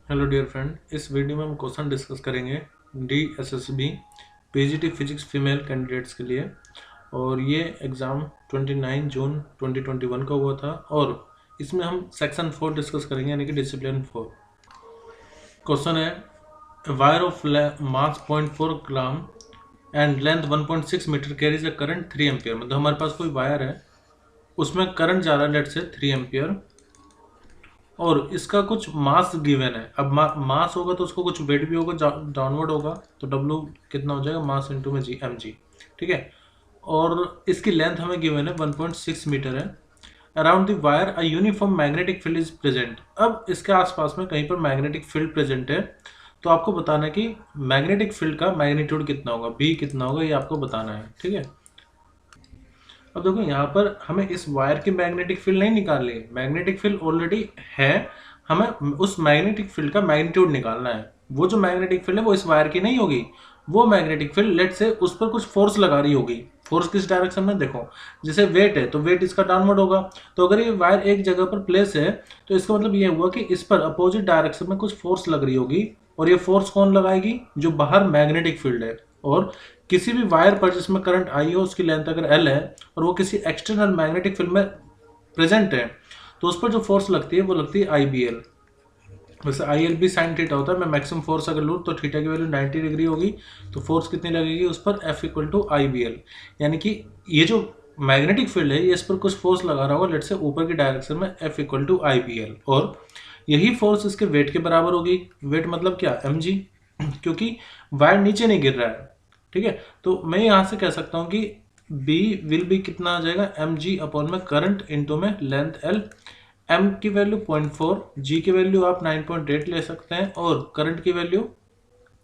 Hello dear friend, इस video में हम क्वेश्चन डिस्कस करेंगे DSSB PGT physics female candidates के लिए। और ये एग्ज़ाम 29 जून 2021 का हुआ था और इसमें हम सेक्शन 4 डिस्कस करेंगे, यानी कि डिसिप्लिन 4। क्वेश्चन है wire of mass 0.4 gram and length 1.6 metre carries a current 3 ampere. मतलब हमारे पास कोई वायर है, उसमें करंट जा रहा है लेट से 3 एम्पियर और इसका कुछ मास गिवन है। अब मास होगा तो उसको कुछ वेट भी होगा, डाउनवर्ड होगा, तो W कितना हो जाएगा, मास इंटू में जी mg। ठीक है, और इसकी लेंथ हमें गिवन है 1.6 मीटर है। Around the wire a uniform magnetic field is present. अब इसके आसपास में कहीं पर मैग्नेटिक फील्ड प्रेजेंट है, तो आपको बताना है कि मैग्नेटिक फील्ड का मैग्नीट्यूड कितना होगा, B कितना होगा, ये आपको बताना है। ठीक है, अब देखो यहाँ पर हमें इस वायर की मैग्नेटिक फील्ड नहीं निकालनी है, मैग्नेटिक फील्ड ऑलरेडी है, हमें उस मैग्नेटिक फील्ड का मैग्नीट्यूड निकालना है। वो जो मैग्नेटिक फील्ड है वो इस वायर की नहीं होगी, वो मैग्नेटिक फील्ड लेट से उस पर कुछ फोर्स लगा रही होगी। फोर्स किस डायरेक्शन में, देखो जैसे वेट है तो वेट इसका डाउनवर्ड होगा, तो अगर ये वायर एक जगह पर प्लेस है तो इसका मतलब ये हुआ कि इस पर अपोजिट डायरेक्शन में कुछ फोर्स लग रही होगी, और ये फोर्स कौन लगाएगी, जो बाहर मैग्नेटिक फील्ड है। और किसी भी वायर पर जिसमें करंट आई हो, उसकी लेंथ अगर L है और वो किसी एक्सटर्नल मैग्नेटिक फील्ड में प्रेजेंट है, तो उस पर जो फोर्स लगती है वो लगती है IBL। वैसे IL भी साइन थीटा होता है। मैं मैक्सिमम फोर्स अगर लूँ तो थीटा की वैल्यू 90 डिग्री होगी, तो फोर्स कितनी लगेगी उस पर, F इक्वल टू IBL। यानी कि ये जो मैग्नेटिक फील्ड है ये इस पर कुछ फोर्स लगा रहा होगा, लेट से ऊपर की डायरेक्शन में, F इक्वल टू IBL, और यही फोर्स इसके वेट के बराबर होगी। वेट मतलब क्या, mg, क्योंकि वायर नीचे नहीं गिर रहा है। ठीक है, तो मैं यहाँ से कह सकता हूँ कि B विल भी कितना आ जाएगा, mg अपॉन में करंट इंटू में लेंथ L। m की वैल्यू 0.4, g की वैल्यू आप 9.8 ले सकते हैं, और करंट की वैल्यू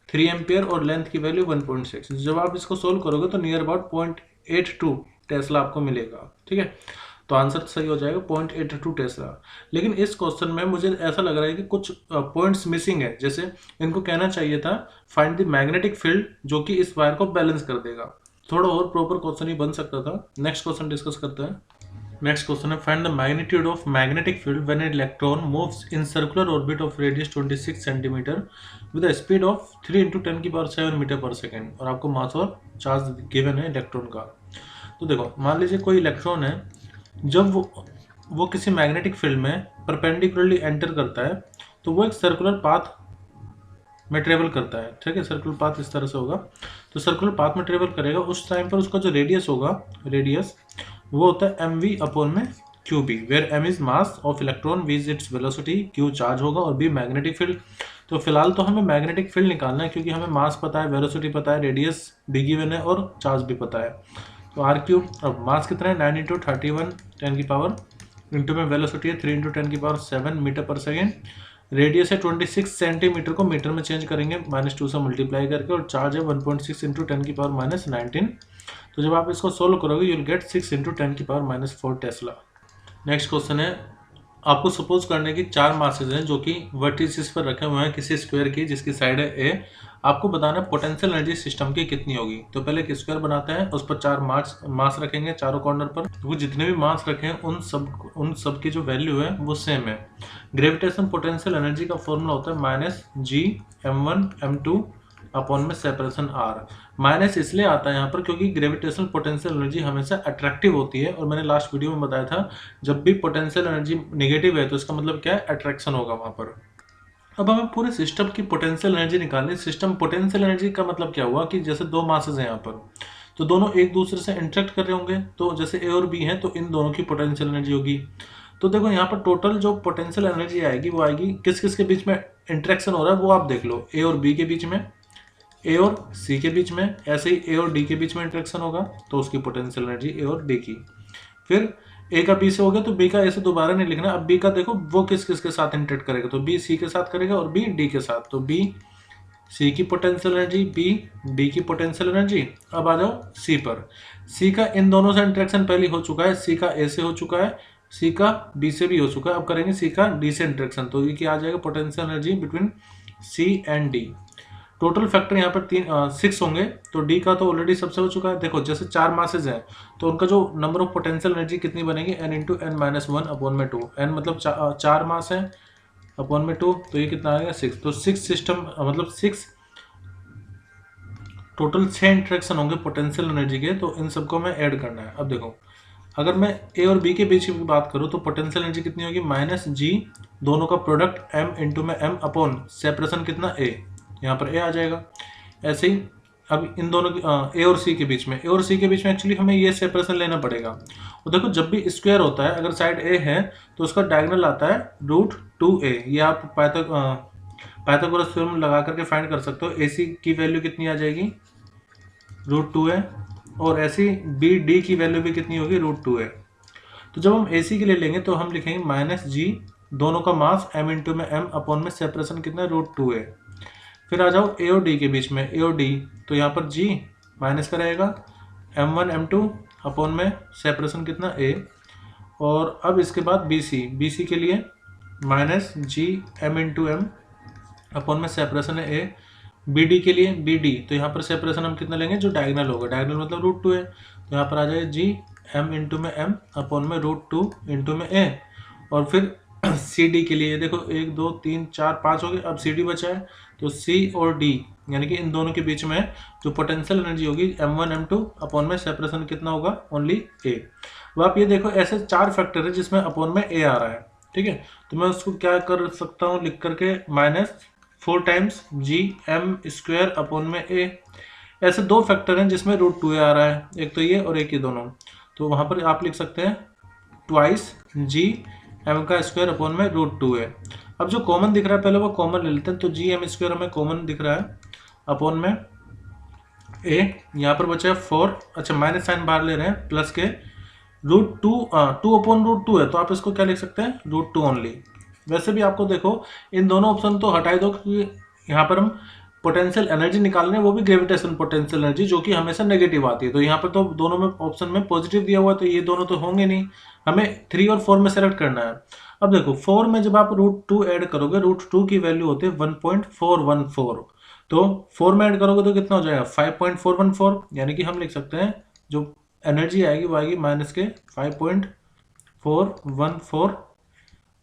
3 एम्पियर और लेंथ की वैल्यू 1.6। जब आप इसको सोल्व करोगे तो नियर अबाउट 0.82 टेस्ला आपको मिलेगा। ठीक है, तो आंसर सही हो जाएगा 0.82 टेस्ला। लेकिन इस क्वेश्चन में मुझे ऐसा लग रहा है कि कुछ पॉइंट्स मिसिंग है। जैसे इनको कहना चाहिए था फाइंड द मैग्नेटिक फील्ड, जो कि इस वायर को बैलेंस कर देगा। थोड़ा और प्रॉपर क्वेश्चन ही बन सकता था। नेक्स्ट क्वेश्चन डिस्कस करते हैं। नेक्स्ट क्वेश्चन है find the magnitude of magnetic field when an electron moves in circular orbit of radius 26 centimetre with a speed of 3 × 10⁷ metre per second. और आपको मास और चार्ज गिवन है इलेक्ट्रॉन का। तो देखो, मान लीजिए कोई इलेक्ट्रॉन है, जब वो किसी मैग्नेटिक फील्ड में परपेंडिकुलरली एंटर करता है तो वो एक सर्कुलर पाथ में ट्रेवल करता है। ठीक है, सर्कुलर पाथ इस तरह से होगा, तो सर्कुलर पाथ में ट्रेवल करेगा। उस टाइम पर उसका जो रेडियस होगा, रेडियस वो होता है mv अपॉन में qb, where m is mass of electron, v is its velocity, q charge होगा और b मैग्नेटिक फील्ड। तो फिलहाल तो हमें मैग्नेटिक फील्ड निकालना है, क्योंकि हमें मास पता है, वेलोसिटी पता है, रेडियस b गिवन है और चार्ज भी पता है। तो r3, अब मास कितना है, 9 × 31 10 की पावर, इंटू में वेलोसिटी है 3 × 10⁷ मीटर पर सेकेंड, रेडियस है 26 सेंटीमीटर को मीटर में चेंज करेंगे -2 से मल्टीप्लाई करके, और चार्ज है 1.6 × 10⁻⁻19। तो जब आप इसको सोल्व करोगे you will get 6 × 10⁻⁻4 Tesla. Next question है, आपको सपोज करने की 4 मासेज हैं जो कि वर्टिसेस पर रखे हुए हैं किसी स्क्वायर की, जिसकी साइड है A। आपको बताना है पोटेंशियल एनर्जी सिस्टम की कितनी होगी। तो पहले एक स्क्वायर बनाते हैं, उस पर 4 मास रखेंगे चारों कॉर्नर पर। वो जितने भी मास रखे हैं उन सब की जो वैल्यू है वो सेम है। ग्रेविटेशन पोटेंशियल एनर्जी का फॉर्मूला होता है -G m1 m2 अपॉन में सेपरेशन R। माइनस इसलिए आता है यहाँ पर क्योंकि ग्रेविटेशनल पोटेंशियल एनर्जी हमेशा अट्रैक्टिव होती है, और मैंने लास्ट वीडियो में बताया था जब भी पोटेंशियल एनर्जी नेगेटिव है तो इसका मतलब क्या है, अट्रैक्शन होगा वहाँ पर। अब हमें पूरे सिस्टम की पोटेंशियल एनर्जी निकालनी। सिस्टम पोटेंशियल एनर्जी का मतलब क्या हुआ कि जैसे 2 मासेस हैं यहाँ पर, तो दोनों एक दूसरे से इंटरेक्ट कर रहे होंगे, तो जैसे A और B हैं तो इन दोनों की पोटेंशियल एनर्जी होगी। तो देखो यहाँ पर टोटल जो पोटेंशियल एनर्जी आएगी वो आएगी, किस किस के बीच में इंटरेक्शन हो रहा है वो आप देख लो, A और B के बीच में, A और C के बीच में, ऐसे ही A और D के बीच में इंटरेक्शन होगा तो उसकी पोटेंशियल एनर्जी A और D की। फिर A का B से हो गया तो B का A से दोबारा नहीं लिखना। अब B का देखो वो किस किस के साथ इंटरेक्ट करेगा, तो B C के साथ करेगा और B D के साथ, तो B C की पोटेंशियल एनर्जी, B D की पोटेंशियल एनर्जी। अब आ जाओ C पर, C का इन दोनों से इंटरेक्शन पहले हो चुका है, C का A से हो चुका है, C का B से भी हो चुका है। अब करेंगे C का D से इंटरेक्शन, तो ये क्या आ जाएगा, potential energy between C and D। Total factor यहाँ पर 6 होंगे, तो डी का तो ऑलरेडी सबसे हो चुका है। देखो जैसे 4 मासेज हैं तो उनका जो नंबर ऑफ पोटेंशियल एनर्जी कितनी बनेगी, n × n - 1 अपॉन में 2। n मतलब 4 मास है, अपॉन में 2, तो ये कितना आएगा 6। तो 6 सिस्टम मतलब 6 टोटल 6 इंटरेक्शन होंगे पोटेंशियल एनर्जी के, तो इन सबको हमें ऐड करना है। अब देखो अगर मैं ए और बी के बीच की बात करूँ तो पोटेंशियल एनर्जी कितनी होगी माइनस जी, दोनों का प्रोडक्ट एम इंटू में एम अपॉन सेपरेशन कितना ए, यहाँ पर ए आ जाएगा। ऐसे ही अब इन दोनों की ए और सी के बीच में, ए और सी के बीच में एक्चुअली हमें ये सेपरेशन लेना पड़ेगा। और देखो जब भी स्क्वायर होता है अगर साइड ए है तो उसका डायगोनल आता है √2a। ये आप पाइथागोरस थ्योरम लगा करके फाइंड कर सकते हो। ए सी की वैल्यू कितनी आ जाएगी √2a, और ऐसी बी डी की वैल्यू भी कितनी होगी √2a। तो जब हम ए सी के लिए लेंगे तो हम लिखेंगे माइनस जी, दोनों का मास m इंटू में m अपॉन में सेपरेशन कितना √2a। फिर आ जाओ ए और डी के बीच में, ए और डी, तो यहाँ पर g माइनस का रहेगा m1 m2 अपॉन में सेपरेशन कितना a। और अब इसके बाद बी सी के लिए माइनस जी m इंटू एम अपॉन में सेपरेशन है a। बी डी के लिए बी डी, तो यहाँ पर सेपरेशन हम कितना लेंगे जो डायगोनल होगा, डायगोनल मतलब √2 है, तो यहाँ पर आ जाएगा जी m इंटू में m अपॉन में √2 इंटू में a। और फिर सी डी के लिए देखो 1 2 3 4 5 हो गए, अब सी डी बचा है, तो सी और डी यानी कि इन दोनों के बीच में जो पोटेंशियल एनर्जी होगी m1 m2 अपॉन में सेपरेशन कितना होगा ओनली a। अब आप ये देखो ऐसे 4 फैक्टर है जिसमें अपॉन में a आ रहा है, ठीक है। तो मैं उसको क्या कर सकता हूँ लिख करके -4 times G M square upon में a। ऐसे 2 फैक्टर हैं जिसमें √2a आ रहा है, एक तो ये और एक ये दोनों, तो वहाँ पर आप लिख सकते हैं ट्वाइस जी एम का स्क्वायर अपॉन में √2a। अब जो कॉमन दिख रहा है पहले वो कॉमन ले लेते हैं, तो जी एम स्क्वायर हमें कॉमन दिख रहा है अपॉन में a, यहाँ पर बचा है 4, अच्छा माइनस साइन बाहर ले रहे हैं, प्लस के √2 अपॉन √2 है, तो आप इसको क्या लिख सकते हैं √2 ओनली। वैसे भी आपको देखो इन दोनों ऑप्शन तो हटा ही दो, क्योंकि यहाँ पर हम पोटेंशियल एनर्जी निकाल रहे हैं, वो भी ग्रेविटेशन पोटेंशियल एनर्जी जो कि हमेशा नेगेटिव आती है। तो यहाँ पर तो दोनों में ऑप्शन में पॉजिटिव दिया हुआ है, तो ये दोनों तो होंगे नहीं, हमें 3 और 4 में सेलेक्ट करना है। अब देखो 4 में जब आप √2 ऐड करोगे, √2 की वैल्यू होती है 1.414, तो 4 में ऐड करोगे तो कितना हो जाएगा 5.414, यानी कि हम लिख सकते हैं जो एनर्जी आएगी वो आएगी माइनस के 5.414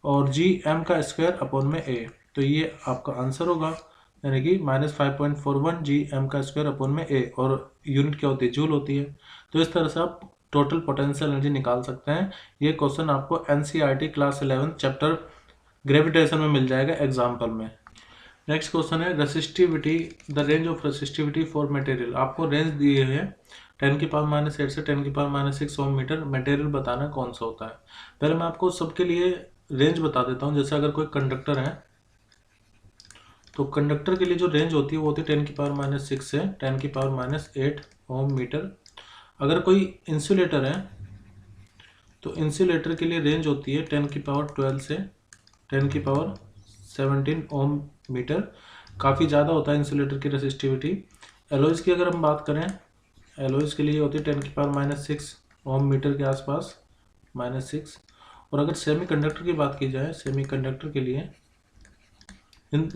और जी एम का स्क्वायर अपॉन में a। तो ये आपका आंसर होगा, यानी कि -5.41 जी एम का स्क्वायर अपॉन में a, और यूनिट क्या होती है जूल होती है। तो इस तरह से आप टोटल पोटेंशियल एनर्जी निकाल सकते हैं। ये क्वेश्चन आपको एनसीईआरटी क्लास 11 चैप्टर ग्रेविटेशन में मिल जाएगा एग्जाम्पल में। नेक्स्ट क्वेश्चन है resistivity, the range of resistivity for material. आपको रेंज दिए है 10⁻⁸ से 10⁻⁶ ओम मीटर, मटेरियल बताना कौन सा होता है। पहले मैं आपको सबके लिए रेंज बता देता हूँ। जैसे अगर कोई कंडक्टर है तो कंडक्टर के लिए जो रेंज होती है वो होती है 10⁻⁶ से 10⁻⁸ ओम मीटर। अगर कोई इंसुलेटर है तो इंसुलेटर के लिए रेंज होती है 10⁻12 से 10⁻17 ओम मीटर, काफ़ी ज़्यादा होता है इंसुलेटर की रेसिस्टिविटी। एलॉयज़ की अगर हम बात करें, एलॉयज़ के लिए होती है 10⁻⁶ ओम मीटर के आसपास -6। और अगर सेमीकंडक्टर की बात की जाए, सेमीकंडक्टर के लिए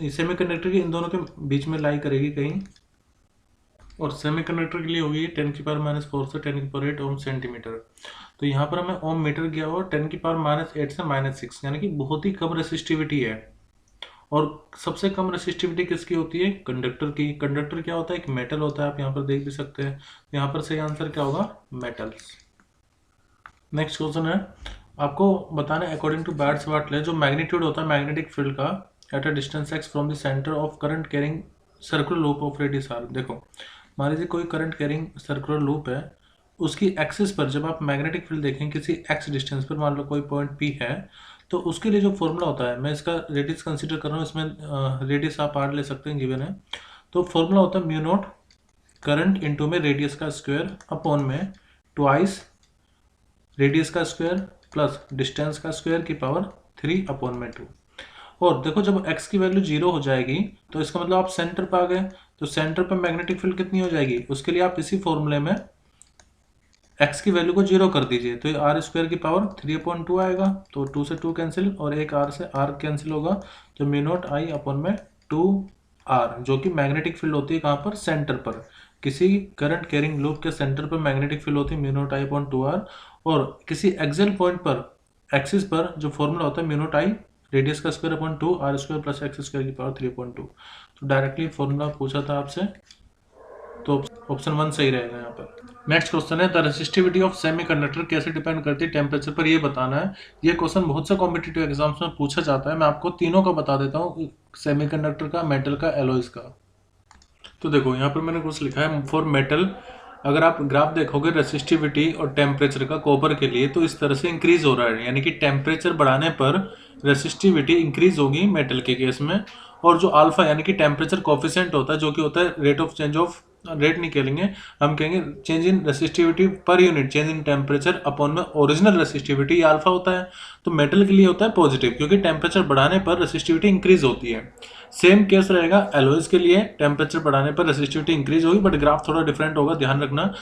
सेमीकंडक्टर की इन दोनों के बीच में लाई करेगी कहीं, और सेमीकंडक्टर के लिए होगी 10⁻⁴ से 10⁸ ओम सेंटीमीटर। तो यहाँ पर हमें ओम मीटर गया हुआ 10⁻⁸ से -6, यानी कि बहुत ही कम रेसिस्टिविटी है। और सबसे कम रेसिस्टिविटी किसकी होती है कंडक्टर की। कंडक्टर क्या होता है एक मेटल होता है, आप यहाँ पर देख भी सकते हैं। यहाँ पर सही आंसर क्या होगा मेटल्स। नेक्स्ट क्वेश्चन है आपको बताना है अकॉर्डिंग टू बार्ट्स-वाटले जो मैग्नीट्यूड होता है मैग्नेटिक फील्ड का at a distance x from the centre of current carrying circular loop of radius r। देखो मान लीजिए कोई करंट कैरिंग सर्कुलर लूप है, उसकी एक्सिस पर जब आप मैग्नेटिक फील्ड देखें किसी x डिस्टेंस पर, मान लो कोई पॉइंट P है, तो उसके लिए जो फॉर्मूला होता है, मैं इसका रेडियस कंसीडर कर रहा हूँ, इसमें रेडियस आप r ले सकते हैं गिवन है। तो फॉर्मूला होता है म्यू नॉट करंट इंटू में रेडियस का स्क्वायर अपॉन में ट्वाइस रेडियस का स्क्वायर प्लस डिस्टेंस का स्क्वायर की पावर 3 अपॉन में 2। और देखो जब x की वैल्यू 0 हो जाएगी तो इसका मतलब आप सेंटर पर आ गए, तो सेंटर पर मैग्नेटिक फील्ड कितनी हो जाएगी, उसके लिए आप इसी फॉर्मूले में x की वैल्यू को 0 कर दीजिए, तो ये r स्क्वायर की पावर 3/2 आएगा। तो 2 से 2 कैंसिल और एक r से r कैंसिल होगा, तो म्यू नॉट I अपॉन में 2r, जो कि मैग्नेटिक फील्ड होती है कहाँ पर सेंटर पर, किसी करंट कैरिंग लूप के सेंटर पर मैग्नेटिक फील्ड होती है mu not I upon 2r। और किसी एक्सियल पॉइंट पर एक्सिस पर जो फॉर्मूला होता है म्यू नॉट I रेडियस का square upon 2 R square plus X square की पावर 3/2। तो डायरेक्टली फॉर्मूला पूछा था आपसे, तो ऑप्शन 1 सही रहेगा यहाँ पर। नेक्स्ट क्वेश्चन है द रेसिस्टिविटी ऑफ सेमीकंडक्टर कैसे डिपेंड करती है टेम्परेचर पर, ये बताना है। ये क्वेश्चन बहुत से कॉम्पिटिटिव एग्जाम्स में पूछा जाता है। मैं आपको तीनों का बता देता हूँ, सेमीकंडक्टर का, मेटल का, एलॉयज का। तो देखो यहाँ पर मैंने कुछ लिखा है फॉर मेटल। अगर आप ग्राफ देखोगे रेसिस्टिविटी और टेम्परेचर का कॉपर के लिए, तो इस तरह से इंक्रीज हो रहा है, यानी कि टेम्परेचर बढ़ाने पर रेसिस्टिविटी इंक्रीज होगी मेटल के केस में। और जो अल्फा यानी कि टेम्परेचर कोफिशिएंट होता है, जो कि होता है rate of change of, rate नहीं कहेंगे हम, कहेंगे change in resistivity per unit change in temperature upon में ओरिजिनल रेसिस्टिविटी, ये अल्फा होता है। तो मेटल के लिए होता है पॉजिटिव, क्योंकि टेम्परेचर बढ़ाने पर रेसिस्टिविटी इंक्रीज होती है। सेम केस रहेगा एलॉयज के लिए, टेम्परेचर बढ़ाने पर रेसिस्टिविटी इंक्रीज होगी, बट ग्राफ थोड़ा डिफरेंट होगा, ध्यान रखना।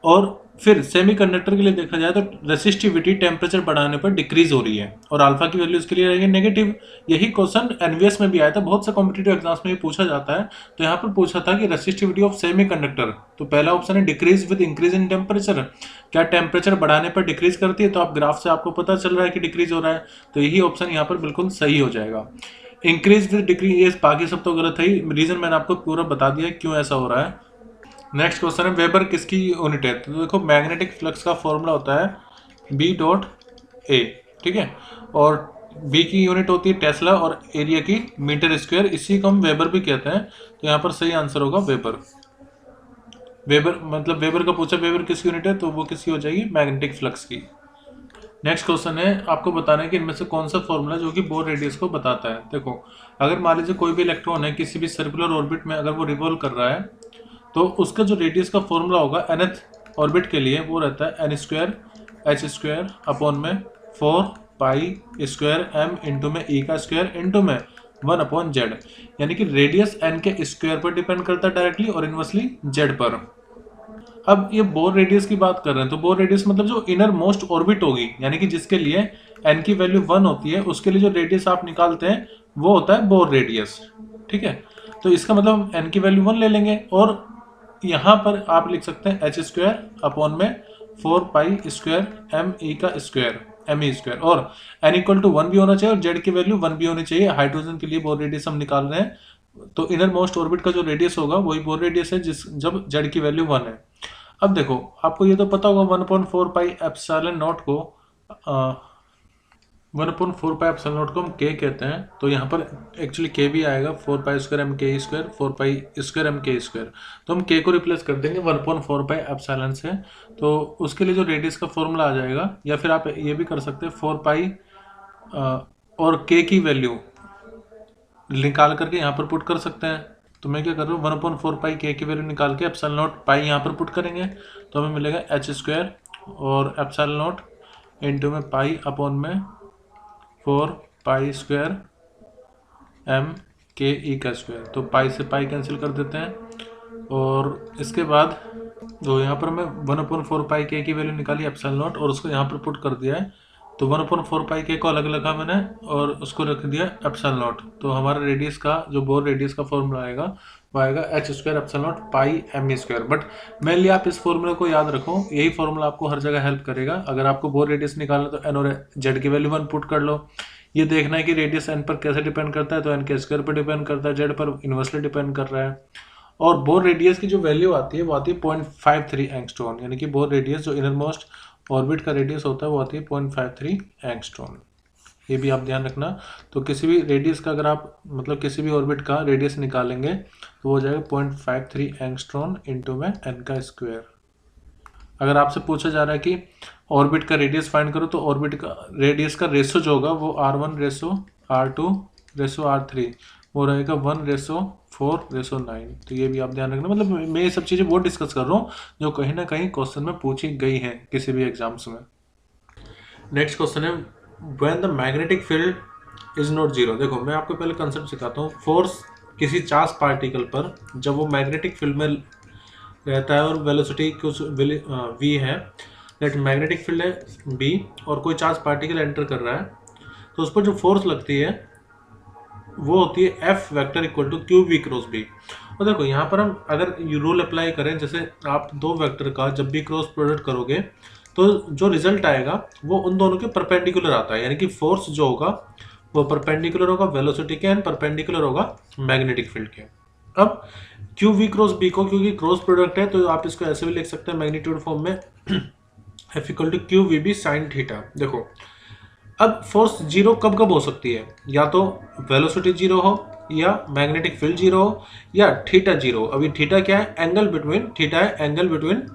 और फिर सेमीकंडक्टर के लिए देखा जाए तो रेसिस्टिविटी टेम्परेचर बढ़ाने पर डिक्रीज हो रही है, और अल्फा की वैल्यू इसके लिए रहेगी नेगेटिव। यही क्वेश्चन एनवीएस में भी आया था, बहुत से कॉम्पिटिटिव एग्जाम्स में भी पूछा जाता है। तो यहाँ पर पूछा था कि रेसिस्टिविटी ऑफ सेमीकंडक्टर, तो पहला ऑप्शन है decrease with increase in temperature, क्या टेम्परेचर बढ़ाने पर डिक्रीज करती है? तो आप ग्राफ से आपको पता चल रहा है कि डिक्रीज हो रहा है, तो यही ऑप्शन यहाँ पर बिल्कुल सही हो जाएगा। इंक्रीज विद डिक्रीज, ये बाकी सब तो गलत है, रीजन मैंने आपको पूरा बता दिया क्यों ऐसा हो रहा है। नेक्स्ट क्वेश्चन है वेबर किसकी यूनिट है? तो देखो मैग्नेटिक फ्लक्स का फॉर्मूला होता है बी डॉट ए, ठीक है, और बी की यूनिट होती है टेस्ला और एरिया की मीटर स्क्वायर, इसी को हम वेबर भी कहते हैं। तो यहाँ पर सही आंसर होगा वेबर। वेबर मतलब वेबर का पूछा, वेबर किसकी यूनिट है, तो वो किसकी हो जाएगी? मैग्नेटिक फ्लक्स की। नेक्स्ट क्वेश्चन है आपको बताना है कि इनमें से कौन सा फॉर्मूला जो कि बोर रेडियस को बताता है। देखो अगर मान लीजिए कोई भी इलेक्ट्रॉन है किसी भी सर्कुलर ऑर्बिट में, अगर वो रिवॉल्व कर रहा है, तो उसका जो रेडियस का फॉर्मूला होगा nth ऑर्बिट के लिए, वो रहता है n square H square upon में 4 पाई स्क्वायर m इंटू में e का स्क्वायर इंटू में 1 अपॉन z, यानी कि रेडियस n के स्क्वायर पर डिपेंड करता है डायरेक्टली, और इनवर्सली z पर। अब ये बोर रेडियस की बात कर रहे हैं, तो बोर रेडियस मतलब जो इनर मोस्ट ऑर्बिट होगी, यानी कि जिसके लिए n की वैल्यू 1 होती है, उसके लिए जो रेडियस आप निकालते हैं वो होता है बोर रेडियस, ठीक है। तो इसका मतलब हम n की वैल्यू 1 ले लेंगे, और यहाँ पर आप लिख सकते हैं एच स्क्वायर अपॉन में 4 पाई स्क्वायर एम ई का स्क्वायर, एम ई स्क्वायर, और n इक्वल टू 1 भी होना चाहिए और z की वैल्यू 1 भी होनी चाहिए। हाइड्रोजन के लिए बोर रेडियस हम निकाल रहे हैं, तो इनर मोस्ट ऑर्बिट का जो रेडियस होगा वही बोर रेडियस है जिस जब z की वैल्यू 1 है। अब देखो आपको ये तो पता होगा 1/4 पाई एप्सिलॉन नॉट को 1/4 पाई एप्सिलॉन नॉट को हम k कहते हैं। तो यहाँ पर एक्चुअली k भी आएगा, 4 पाई स्क्वायर एम के स्क्वायर, 4 पाई स्क्वायर एम के स्क्वायर। तो हम k को रिप्लेस कर देंगे 1/4 पाई एप्सिलॉन से, तो उसके लिए जो रेडियस का फॉर्मूला आ जाएगा, या फिर आप ये भी कर सकते हैं 4 पाई और k की वैल्यू निकाल करके यहाँ पर पुट कर सकते हैं। तो मैं क्या कर रहा हूँ 1/4 पाई k की वैल्यू निकाल के एप्सिलॉन नॉट पाई यहाँ पर पुट करेंगे, तो हमें मिलेगा एच स्क्वायर और एप्सिलॉन नॉट इंटू में पाई अपॉन में 4 पाई स्क्वायर एम के ई का स्क्वायर। तो पाई से पाई कैंसिल कर देते हैं, और इसके बाद तो यहाँ पर मैं 1/4 पाई के की वैल्यू निकाली एप्सिलॉन नॉट और उसको यहाँ पर पुट कर दिया है। तो 1/4 पाई के को अलग लगा मैंने और उसको रख दिया एप्सिलॉन नॉट। तो हमारा रेडियस का जो बोर रेडियस का फॉर्मूला आएगा वो आएगा H square epsilon not pi M E square. But mainly आप इस फॉर्मूले को याद रखो, यही फॉर्मूला आपको हर जगह हेल्प करेगा। अगर आपको बोर रेडियस निकालना तो एन और जेड की वैल्यू 1 पुट कर लो। ये देखना है कि रेडियस एन पर कैसे डिपेंड करता है, तो एन के स्क्वायर पर डिपेंड करता है, जेड पर इन्वर्सली डिपेंड कर रहा है। और बोर रेडियस की जो वैल्यू आती है वो आती है 0.53 एंगस्ट्रॉन, यानी कि बोर रेडियस जो इनर मोस्ट ऑर्बिट का रेडियस होता है वो आती है 0.53 एंगस्ट्रॉन। ये भी आप ध्यान रखना। तो किसी भी रेडियस का अगर आप मतलब किसी भी ऑर्बिट का रेडियस निकालेंगे तो वो हो जाएगा 0.53 एंगस्ट्रॉन इंटू में एन का स्क्वायर। अगर आपसे पूछा जा रहा है कि ऑर्बिट का रेडियस फाइंड करो, तो ऑर्बिट का रेडियस का रेशो जो होगा वो R1 ratio R2 ratio R3 वो रहेगा 1/4 रेशो 9। तो ये भी आप ध्यान रखना। मतलब मैं ये सब चीज़ें वो डिस्कस कर रहा हूँ जो कहीं ना कहीं क्वेश्चन में पूछी गई हैं किसी भी एग्जाम्स में। नेक्स्ट क्वेश्चन है when the magnetic field is not zero. देखो मैं आपको पहले कंसेप्ट सिखाता हूँ। फोर्स किसी चार्ज पार्टिकल पर जब वो मैग्नेटिक फील्ड में रहता है और वेलोसिटी कुछ v है, दैट मैग्नेटिक फील्ड है b और कोई चार्ज पार्टिकल एंटर कर रहा है, तो उस पर जो फोर्स लगती है वो होती है F vector equal to Q V cross B. और देखो यहाँ पर हम अगर ये रूल अप्लाई करें, जैसे आप दो वेक्टर का जब भी क्रॉस प्रोडक्ट करोगे तो जो रिजल्ट आएगा वो उन दोनों के परपेंडिकुलर आता है, यानी कि फोर्स जो होगा वो परपेंडिकुलर होगा वेलोसिटी के एंड परपेंडिकुलर होगा मैग्नेटिक फील्ड के। अब क्यू वी क्रॉस बी को, क्योंकि क्रॉस प्रोडक्ट है तो आप इसको ऐसे भी लिख सकते हैं मैग्नीट्यूड फॉर्म में, F equal to Q we B sine theta. देखो अब फोर्स जीरो कब कब हो सकती है, या तो वेलोसिटी जीरो हो, या मैग्नेटिक फील्ड जीरो हो, या थीटा जीरो। अभी थीटा क्या है, एंगल बिटवीन, थीटा है angle between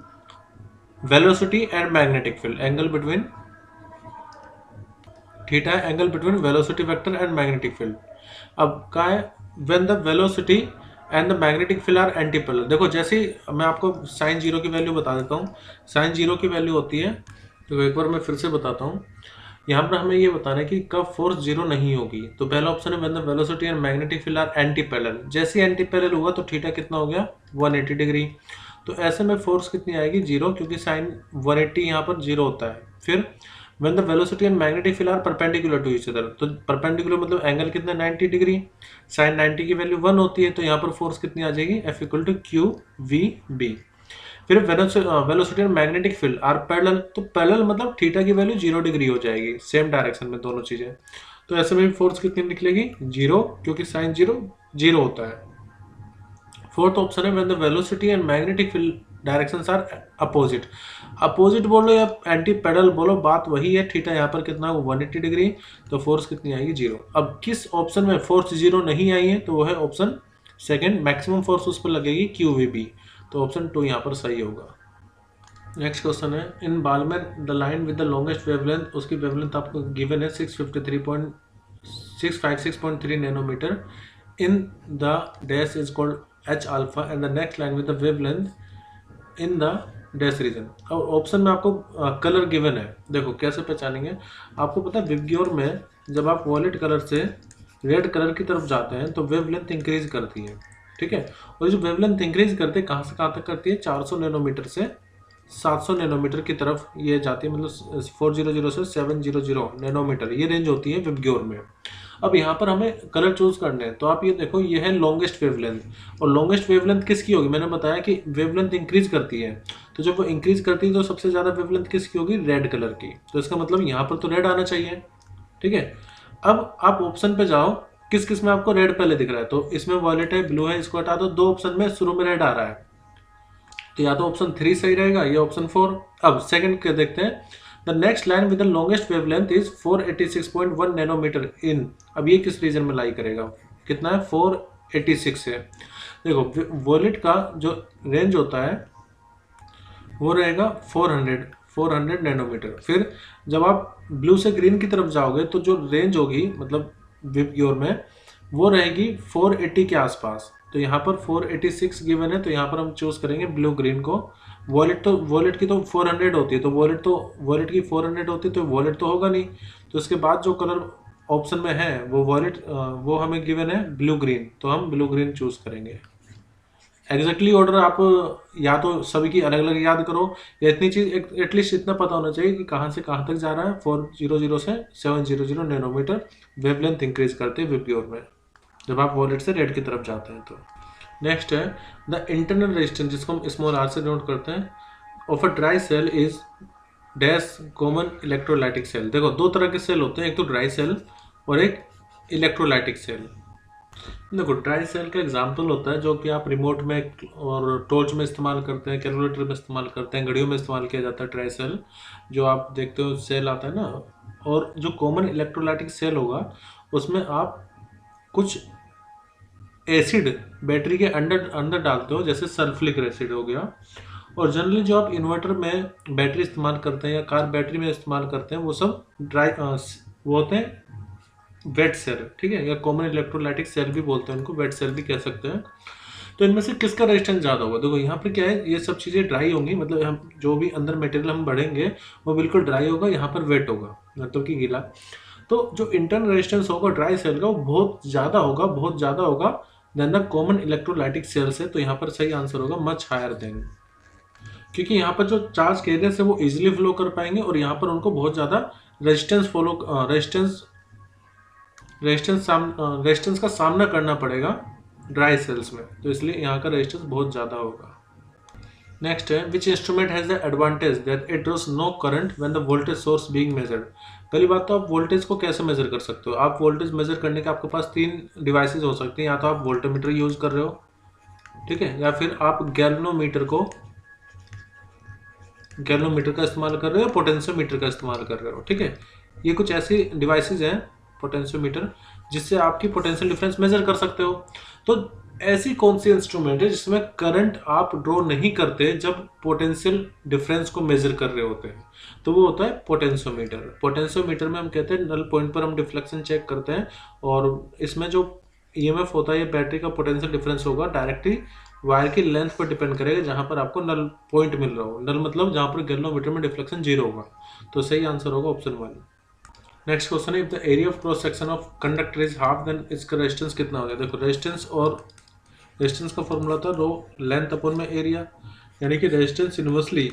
velocity and magnetic field, angle between, theta है angle between velocity vector and magnetic field. अब क्या है, when the velocity and the magnetic field are anti parallel. देखो जैसे ही मैं आपको साइन जीरो की वैल्यू बता देता हूँ, साइन जीरो की वैल्यू होती है, तो एक बार मैं फिर से बताता हूँ। यहाँ पर हमें ये बताना है कि कब फोर्स जीरो नहीं होगी। तो पहला ऑप्शन है when the velocity and magnetic field are anti parallel. जैसे ही एंटी पैरेलल हुआ तो थीटा कितना हो गया, 180 डिग्री। तो ऐसे में फोर्स कितनी आएगी, जीरो, क्योंकि साइन 180 यहाँ पर जीरो होता है। फिर when the velocity and magnetic field are perpendicular to each other, तो परपेंडिकुलर मतलब एंगल कितना, 90 डिग्री। साइन 90 की वैल्यू 1 होती है, तो यहाँ पर फोर्स कितनी आ जाएगी, F equal to Q we B. फिर velocity and magnetic field are parallel, तो पैरेलल मतलब थीटा की वैल्यू 0 डिग्री हो जाएगी, सेम डायरेक्शन में दोनों चीजें। तो ऐसे में फोर्स कितनी निकलेगी, जीरो, क्योंकि साइन जीरो जीरो होता है। फोर्थ ऑप्शन है when the velocity and magnetic field directions are opposite. Opposite बोलो या एंटी पैरेलल बोलो, बात वही है। थीटा यहाँ पर कितना है, 180 डिग्री, तो फोर्स कितनी आएगी, जीरो। अब किस ऑप्शन में फोर्स जीरो नहीं आई है, तो वो है ऑप्शन सेकंड, मैक्सिमम फोर्स उस पर लगेगी क्यू वी बी। तो ऑप्शन 2 यहाँ पर सही होगा। नेक्स्ट क्वेश्चन है, in Balmer the line with the longest wavelength, उसकी वेवलेंथ आपको गिवन है 656.3 nanometer, in the dash is called H alpha and the next line with the wavelength in the dash region. और option में आपको colour given है। देखो कैसे पहचानेंगे, आपको पता है विबग्योर में जब आप वॉयलेट कलर से रेड कलर की तरफ जाते हैं तो वेवलेंथ इंक्रीज करती है, ठीक है। और जो वेवलेंथ इंक्रीज करते हैं कहाँ से कहाँ तक करती है, 400 नैनोमीटर से 700 नैनोमीटर की तरफ ये जाती है, मतलब 400 से 700 नैनोमीटर ये रेंज होती है विबग्योर में। अब यहाँ पर हमें कलर चूज करने हैं, तो आप ये देखो ये है लॉन्गेस्ट वेवलेंथ, और लॉन्गेस्ट वेवलेंथ किसकी होगी, मैंने बताया कि वेवलेंथ इंक्रीज करती है, तो जब वो इंक्रीज करती है तो सबसे ज़्यादा वेवलेंथ किसकी होगी, रेड कलर की। तो इसका मतलब यहाँ पर तो रेड आना चाहिए, ठीक है। अब आप ऑप्शन पे जाओ, किस किस में आपको रेड पहले दिख रहा है, तो इसमें वॉयलेट है, ब्लू है, इसको हटा दो। दो ऑप्शन में शुरू में रेड आ रहा है, तो या तो ऑप्शन 3 सही रहेगा या ऑप्शन 4। अब सेकंड के देखते हैं, the next line with the longest wavelength is 486.1 nanometer in. अब ये किस रीजन में लाई करेगा, कितना है, 486 है। देखो वॉयलेट का जो रेंज होता है वो रहेगा 400 नैनोमीटर। फिर जब आप ब्लू से ग्रीन की तरफ जाओगे तो जो रेंज होगी मतलब विबग्योर में वो रहेगी 480 के आसपास। तो यहाँ पर 486 गिवन है, तो यहाँ पर हम चूज करेंगे ब्लू ग्रीन को। वॉलेट की तो 400 होती है, तो वॉलेट की 400 होती है, तो वॉलेट तो होगा नहीं। तो इसके बाद जो कलर ऑप्शन में है वो वॉलेट, वो हमें गिवन है ब्लू ग्रीन, तो हम ब्लू ग्रीन चूज करेंगे। एग्जैक्टली ऑर्डर आप या तो सभी की अलग अलग याद करो, या इतनी चीज एटलीस्ट इतना पता होना चाहिए कि कहाँ से कहाँ तक जा रहा है। 400 से 700 नैनोमीटर वेवलेंथ इंक्रीज करते हैं विबग्योर में जब आप वॉलेट से रेड की तरफ जाते हैं। तो नेक्स्ट है द इंटरनल रेजिस्टेंस, जिसको हम स्मॉल आर से नोट करते हैं, of a dry cell is dash common electrolytic cell. देखो दो तरह के सेल होते हैं, एक तो ड्राई सेल और एक इलेक्ट्रोलाइटिक सेल। देखो ड्राई सेल का एग्जांपल होता है जो कि आप रिमोट में और टॉर्च में इस्तेमाल करते हैं, कैलकुलेटर में इस्तेमाल करते हैं, घड़ियों में इस्तेमाल किया जाता है ड्राई सेल, जो आप देखते हो सेल आता है ना। और जो कॉमन इलेक्ट्रोलाइटिक सेल होगा उसमें आप कुछ एसिड बैटरी के अंदर डालते हो, जैसे सल्फ्यूरिक एसिड हो गया। और जनरली जो आप इन्वर्टर में बैटरी इस्तेमाल करते हैं या कार बैटरी में इस्तेमाल करते हैं वो सब वो होते हैं वेट सेल, ठीक है, या कॉमन इलेक्ट्रोलाइटिक सेल भी बोलते हैं उनको, वेट सेल भी कह सकते हैं। तो इनमें से किसका रेजिस्टेंस ज़्यादा होगा, देखो यहाँ पर क्या है, ये सब चीज़ें ड्राई होंगी, मतलब हम जो भी अंदर मटेरियल हम बढ़ेंगे वो बिल्कुल ड्राई होगा, यहाँ पर वेट होगा मतलब कि गीला। तो जो इंटरनल रेजिस्टेंस होगा ड्राई सेल का वो बहुत ज़्यादा होगा than the common electrolytic cell से। तो यहाँ पर सही आंसर होगा मच हायर देन, क्योंकि यहाँ पर जो चार्ज कैरियर्स है वो इजीली फ्लो कर पाएंगे और यहाँ पर उनको बहुत ज़्यादा रेजिस्टेंस का सामना करना पड़ेगा ड्राई सेल्स में, तो इसलिए यहाँ का रेजिस्टेंस बहुत ज़्यादा होगा। नेक्स्ट है which instrument has the advantage that it draws no current when the voltage source being measured. पहली बात तो आप वोल्टेज को कैसे मेजर कर सकते हो। आप वोल्टेज मेजर करने के आपके पास 3 डिवाइसेस हो सकते हैं। या तो आप वोल्टमीटर यूज कर रहे हो, ठीक है, या फिर आप गैल्वेनोमीटर का इस्तेमाल कर रहे हो, पोटेंशियोमीटर का इस्तेमाल कर रहे हो, ठीक है। ये कुछ ऐसी डिवाइसेस हैं पोटेंशियोमीटर जिससे आपकी पोटेंशियल डिफरेंस मेजर कर सकते हो। तो ऐसी कौन सी इंस्ट्रूमेंट है जिसमें करंट आप ड्रॉ नहीं करते जब पोटेंशियल डिफरेंस को मेजर कर रहे होते हैं, तो वो होता है पोटेंशियोमीटर। पोटेंशियोमीटर में हम कहते हैं नल पॉइंट पर हम डिफ्लेक्शन चेक करते हैं, और इसमें जो ईएमएफ होता है ये बैटरी का पोटेंशियल डिफरेंस होगा, डायरेक्टली वायर की लेंथ पर डिपेंड करेगा जहां पर आपको नल पॉइंट मिल रहा हो। नल मतलब जहां पर गैल्वेनोमीटर में डिफ्लेक्शन 0 होगा। तो सही आंसर होगा ऑप्शन 1। नेक्स्ट क्वेश्चन है, if the area of cross section of conductor is half then इसका रेजिस्टेंस कितना हो गया। देखो रेजिस्टेंस का फॉर्मूला था रो लेंथ अपॉन में एरिया, यानी कि रेजिस्टेंस इनवर्सली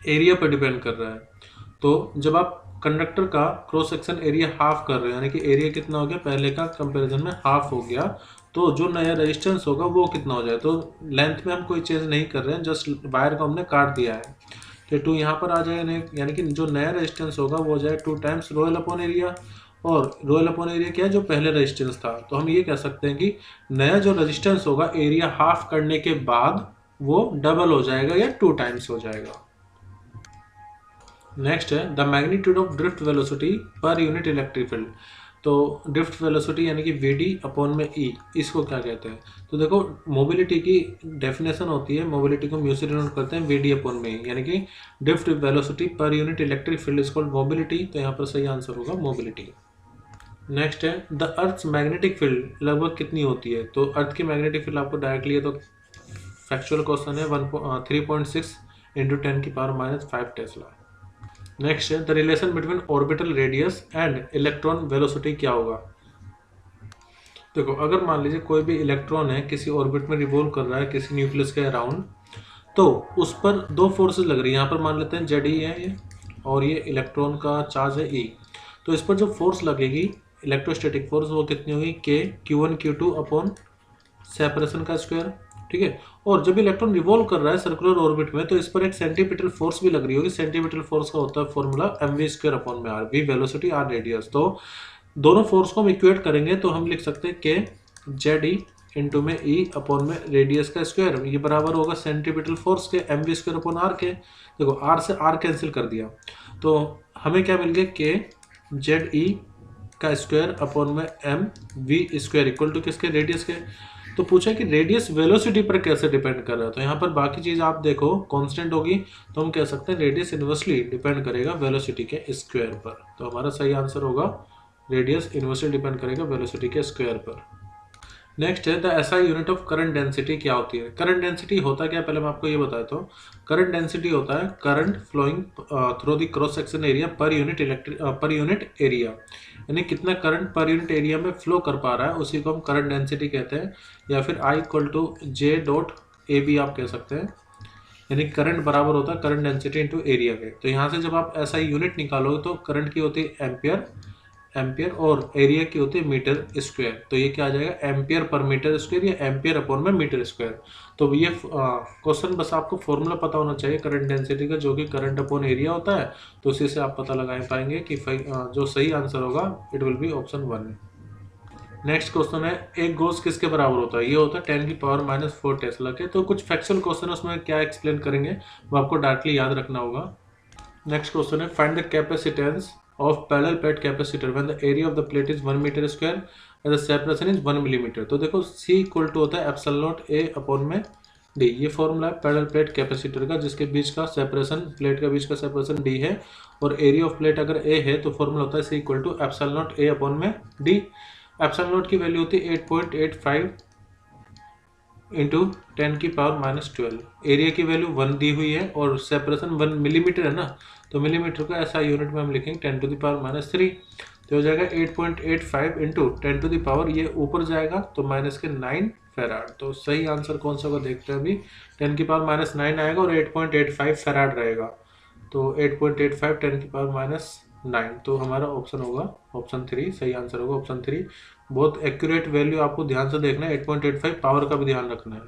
एरिया पर डिपेंड कर रहा है। तो जब आप कंडक्टर का क्रॉस सेक्शन एरिया हाफ कर रहे हो, यानी कि एरिया कितना हो गया, पहले का कंपैरिजन में हाफ हो गया, तो जो नया रेजिस्टेंस होगा वो कितना हो जाए। तो लेंथ में हम कोई चेंज नहीं कर रहे हैं, जस्ट वायर को हमने काट दिया है, तो 2 यहाँ पर आ जाएगा, यानी कि जो नया रेजिस्टेंस होगा वो हो जाएगा 2 टाइम्स रोयल अपॉन एरिया। और रोयल अपॉन एरिया क्या है, जो पहले रेजिस्टेंस था। तो हम ये कह सकते हैं कि नया जो रेजिस्टेंस होगा एरिया हाफ करने के बाद वो डबल हो जाएगा या 2 टाइम्स हो जाएगा। नेक्स्ट है the magnitude of drift velocity per unit electric field. तो ड्रिफ्ट वेलोसिटी यानी कि वी डी अपॉन में ई, इसको क्या कहते हैं। तो देखो मोबिलिटी की डेफिनेशन होती है, मोबिलिटी को म्यू से डिनोट करते हैं वी डी अपॉन में ई, यानी कि drift velocity per unit electric field is called mobility. तो यहाँ पर सही आंसर होगा मोबिलिटी। नेक्स्ट है द अर्थ मैग्नेटिक फील्ड लगभग कितनी होती है। तो अर्थ की मैग्नेटिक फील्ड आपको डायरेक्टली है, तो फैक्चुअल क्वेश्चन है 3.6 इंटू 10⁻⁵ टेस्ला। नेक्स्ट है the relation between orbital radius and electron velocity क्या होगा। देखो अगर मान लीजिए कोई भी इलेक्ट्रॉन है किसी ऑर्बिट में रिवॉल्व कर रहा है किसी न्यूक्लियस के अराउंड, तो उस पर 2 फोर्सेस लग रही है। यहाँ पर मान लेते हैं जेड ई है ये, और ये इलेक्ट्रॉन का चार्ज है ई। तो इस पर जो फोर्स लगेगी इलेक्ट्रोस्टैटिक फोर्स वो कितनी होगी, के Q1 Q2 अपॉन सेपरेशन का स्क्वायर, ठीक है। और जब इलेक्ट्रॉन रिवॉल्व कर रहा है सर्कुलर ऑर्बिट में, तो इस पर एक सेंटीमीटर फोर्स भी लग रही होगी। सेंटीमीटर फोर्स का होता है फॉर्मूला mv² अपॉन में R, V velocity R radius. तो दोनों फोर्स को हम इक्वेट करेंगे तो हम लिख सकते हैं के जेड ई इंटू में ई अपॉन में रेडियस का स्क्वायर, ये बराबर होगा सेंटीमीटर फोर्स के mv² अपॉन आर के। देखो आर से आर कैंसिल कर दिया, तो हमें क्या मिल गया, के जेड ई का स्क्वायर अपॉन में M V square equal to किसके, रेडियस के। तो पूछा कि रेडियस वेलोसिटी पर कैसे डिपेंड कर रहा है। तो यहाँ पर बाकी चीज आप देखो कांस्टेंट होगी, तो हम कह सकते हैं रेडियस इनवर्सली डिपेंड करेगा वेलोसिटी के स्क्वायर पर। तो हमारा सही आंसर होगा रेडियस इनवर्सली डिपेंड करेगा वेलोसिटी के स्क्वायर पर। नेक्स्ट है the SI unit of current density क्या होती है। करंट डेंसिटी होता क्या है पहले मैं आपको ये बताता हूँ। करंट डेंसिटी होता है current flowing through the cross section area per unit area, यानी कितना करंट पर यूनिट एरिया में फ्लो कर पा रहा है उसी को हम करंट डेंसिटी कहते हैं, या फिर I equal to J dot A B आप कह सकते हैं। यानी करंट बराबर होता है करंट डेंसिटी इंटू एरिया के। तो यहाँ से जब आप एसआई यूनिट निकालोगे तो करंट की होती है एम्पियर और एरिया की होती है मीटर स्क्वायर। तो ये क्या आ जाएगा, एम्पियर पर मीटर स्क्वायर या एम्पियर अपॉन में मीटर स्क्वायर। तो ये क्वेश्चन बस आपको फॉर्मूला पता होना चाहिए करंट डेंसिटी का, जो कि करंट अपॉन एरिया होता है। तो उसी से आप पता लगा पाएंगे कि जो सही आंसर होगा it will be option 1। Next question है एक गोस किसके बराबर होता है। ये होता है 10⁻⁴ टेस्ला के। तो कुछ फैक्चुअल क्वेश्चन है उसमें क्या एक्सप्लेन करेंगे वो आपको डायरेक्टली याद रखना होगा। नेक्स्ट क्वेश्चन है find the capacitance of parallel plate capacitor when the area of the plate is 1 meter square and the separation is 1 millimeter। तो देखो C इक्वल टू होता है एप्सिलॉन नॉट A अपॉन में D। ये formula है parallel plate capacitor का, जिसके बीच का सेपरेशन, प्लेट का बीच का सेपरेशन D है, और एरिया ऑफ प्लेट अगर A है तो फॉर्मूला होता है C equal to epsilon not A upon में D। एप्सिलॉन नॉट की वैल्यू होती है 8.85 इंटू 10⁻⁻12। एरिया की वैल्यू 1 दी हुई है और सेपरेशन 1 मिलीमीटर है ना, तो मिलीमीटर को ऐसा यूनिट में हम लिखेंगे 10⁻⁻3। तो हो जाएगा 8.85 इंटू 10⁻, ये ऊपर जाएगा तो माइनस के 9 फेराड। तो सही आंसर कौन सा होगा देखते हैं अभी। 10⁻⁻9 आएगा और 8.85 फेराड रहेगा, तो 8.85 10⁻⁹। तो हमारा ऑप्शन होगा ऑप्शन 3, सही आंसर होगा ऑप्शन 3। बहुत एक्यूरेट वैल्यू आपको ध्यान से देखना है, 8.85 पावर का भी ध्यान रखना है।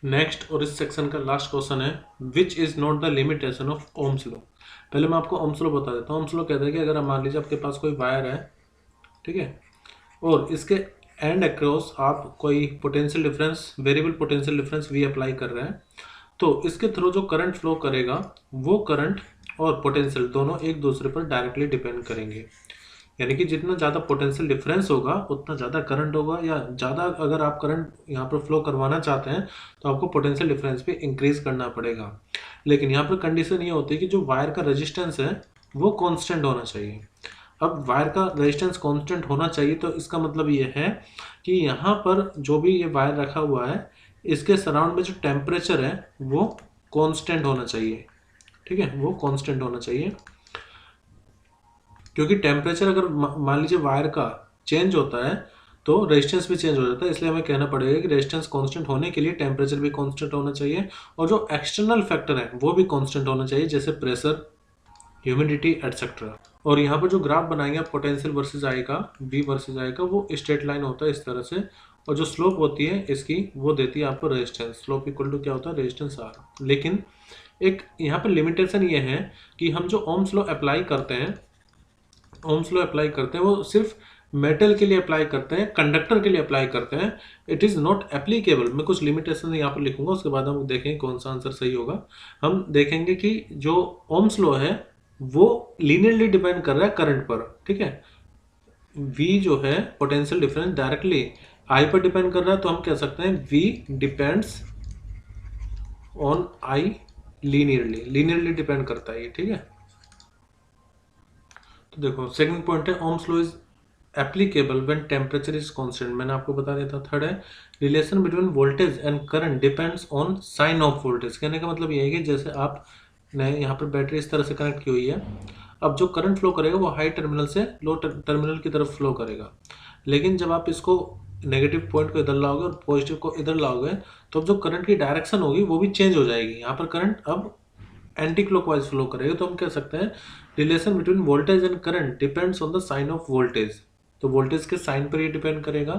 नेक्स्ट और इस सेक्शन का लास्ट क्वेश्चन है, which is not the limitation of Ohm's law. पहले मैं आपको ओम्स लॉ बता देता हूँ। ओम्स लॉ कहता है कि अगर मान लीजिए आपके पास कोई वायर है, ठीक है, और इसके एंड अक्रॉस आप कोई potential difference, variable potential difference V apply कर रहे हैं, तो इसके थ्रू जो करंट फ्लो करेगा वो करंट और पोटेंशियल दोनों एक दूसरे पर डायरेक्टली डिपेंड करेंगे। यानी कि जितना ज़्यादा पोटेंशियल डिफरेंस होगा उतना ज़्यादा करंट होगा, या ज़्यादा अगर आप करंट यहाँ पर फ्लो करवाना चाहते हैं तो आपको पोटेंशियल डिफरेंस भी इंक्रीज करना पड़ेगा। लेकिन यहाँ पर कंडीशन ये होती है कि जो वायर का रेजिस्टेंस है वो कांस्टेंट होना चाहिए। अब वायर का रेजिस्टेंस कांस्टेंट होना चाहिए तो इसका मतलब ये है कि यहाँ पर जो भी ये वायर रखा हुआ है इसके सराउंड में जो टेम्परेचर है वो कांस्टेंट होना चाहिए, ठीक है, वो कांस्टेंट होना चाहिए। क्योंकि टेम्परेचर अगर मान लीजिए वायर का चेंज होता है तो रेजिस्टेंस भी चेंज हो जाता है, इसलिए हमें कहना पड़ेगा कि रेजिस्टेंस कांस्टेंट होने के लिए टेम्परेचर भी कांस्टेंट होना चाहिए और जो एक्सटर्नल फैक्टर है वो भी कांस्टेंट होना चाहिए, जैसे प्रेशर, ह्यूमिडिटी एटसेट्रा। और यहाँ पर जो ग्राफ बनाएंगे आप पोटेंशियल वर्सेस आई का, वी वर्सेस आई का, वो स्ट्रेट लाइन होता है इस तरह से, और जो स्लोप होती है इसकी वो देती है आपको रेजिस्टेंस। स्लोप इक्वल टू क्या होता है, रेजिस्टेंस आर। लेकिन एक यहाँ पर लिमिटेशन ये है कि हम जो ओम्स लॉ अप्लाई करते हैं, ओम्स लॉ अप्लाई करते हैं वो सिर्फ मेटल के लिए अप्लाई करते हैं, कंडक्टर के लिए अप्लाई करते हैं। It is not applicable. मैं कुछ लिमिटेशन यहाँ पर लिखूंगा, उसके बाद हम देखेंगे कौन सा आंसर सही होगा। हम देखेंगे कि जो ओम्स लॉ है वो लीनियरली डिपेंड कर रहा है करंट पर, ठीक है। V जो है पोटेंशियल डिफरेंस डायरेक्टली I पर डिपेंड कर रहा है, तो हम कह सकते हैं V depends on I linearly, linearly depend करता है ये, ठीक है। तो देखो सेकंड पॉइंट है Ohm's law is applicable when temperature is constant, मैंने आपको बता दिया था। थर्ड है relation between voltage and current depends on sign of voltage. कहने का मतलब ये है कि जैसे आप ने यहाँ पर बैटरी इस तरह से कनेक्ट की हुई है, अब जो करंट फ्लो करेगा वो हाई टर्मिनल से लो टर्मिनल की तरफ फ्लो करेगा। लेकिन जब आप इसको नेगेटिव पॉइंट को इधर लाओगे और पॉजिटिव को इधर लाओगे तो अब जो करंट की डायरेक्शन होगी वो भी चेंज हो जाएगी। यहाँ पर करंट अब एंटी क्लॉकवाइज फ्लो करेगा, तो हम कह सकते हैं relation between voltage and current depends on the sign of voltage. तो वोल्टेज के साइन पर ये डिपेंड करेगा।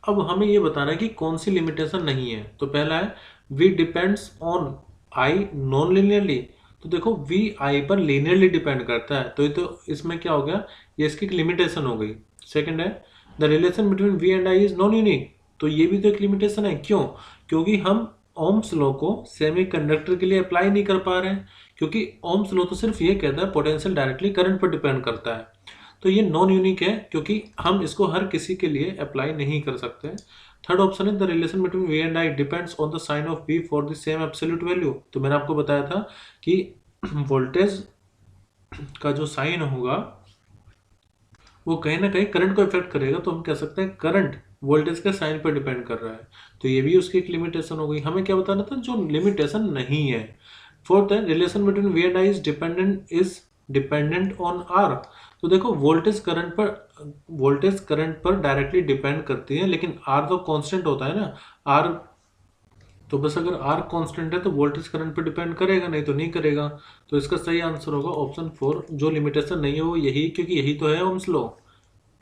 अब हमें ये बताना है कि कौन सी लिमिटेशन नहीं है। तो पहला है V depends on I non linearly. तो देखो वी आई पर लिनियरली डिपेंड करता है, तो ये तो इसमें क्या हो गया, ये इसकी लिमिटेशन हो गई। सेकंड है the relation between V and I is non unique. तो ये भी तो एक लिमिटेशन है। क्यों? क्योंकि हम ओम्स लॉ को सेमीकंडक्टर के लिए अप्लाई नहीं कर पा रहे हैं, क्योंकि ओम्स लॉ तो सिर्फ ये कहता है पोटेंशियल डायरेक्टली करंट पर डिपेंड करता है। तो ये नॉन यूनिक है क्योंकि हम इसको हर किसी के लिए अप्लाई नहीं कर सकते। थर्ड ऑप्शन है the relation between V and I depends on the sign of V for the same absolute value. तो मैंने आपको बताया था कि वोल्टेज का जो साइन होगा वो कहीं ना कहीं करंट को इफेक्ट करेगा, तो हम कह सकते हैं करंट वोल्टेज के साइन पर डिपेंड कर रहा है। तो ये भी उसकी एक लिमिटेशन हो गई। हमें क्या बताना था, जो लिमिटेशन नहीं है। फोर्थ है relation between V and I is dependent on R. तो देखो वोल्टेज करंट पर डायरेक्टली डिपेंड करती है, लेकिन आर तो कांस्टेंट होता है ना। आर तो बस अगर आर कांस्टेंट है तो वोल्टेज करंट पर डिपेंड करेगा, नहीं तो नहीं करेगा। तो इसका सही आंसर होगा ऑप्शन 4। जो लिमिटेशन नहीं है वो यही, क्योंकि यही तो है ओम्स लॉ।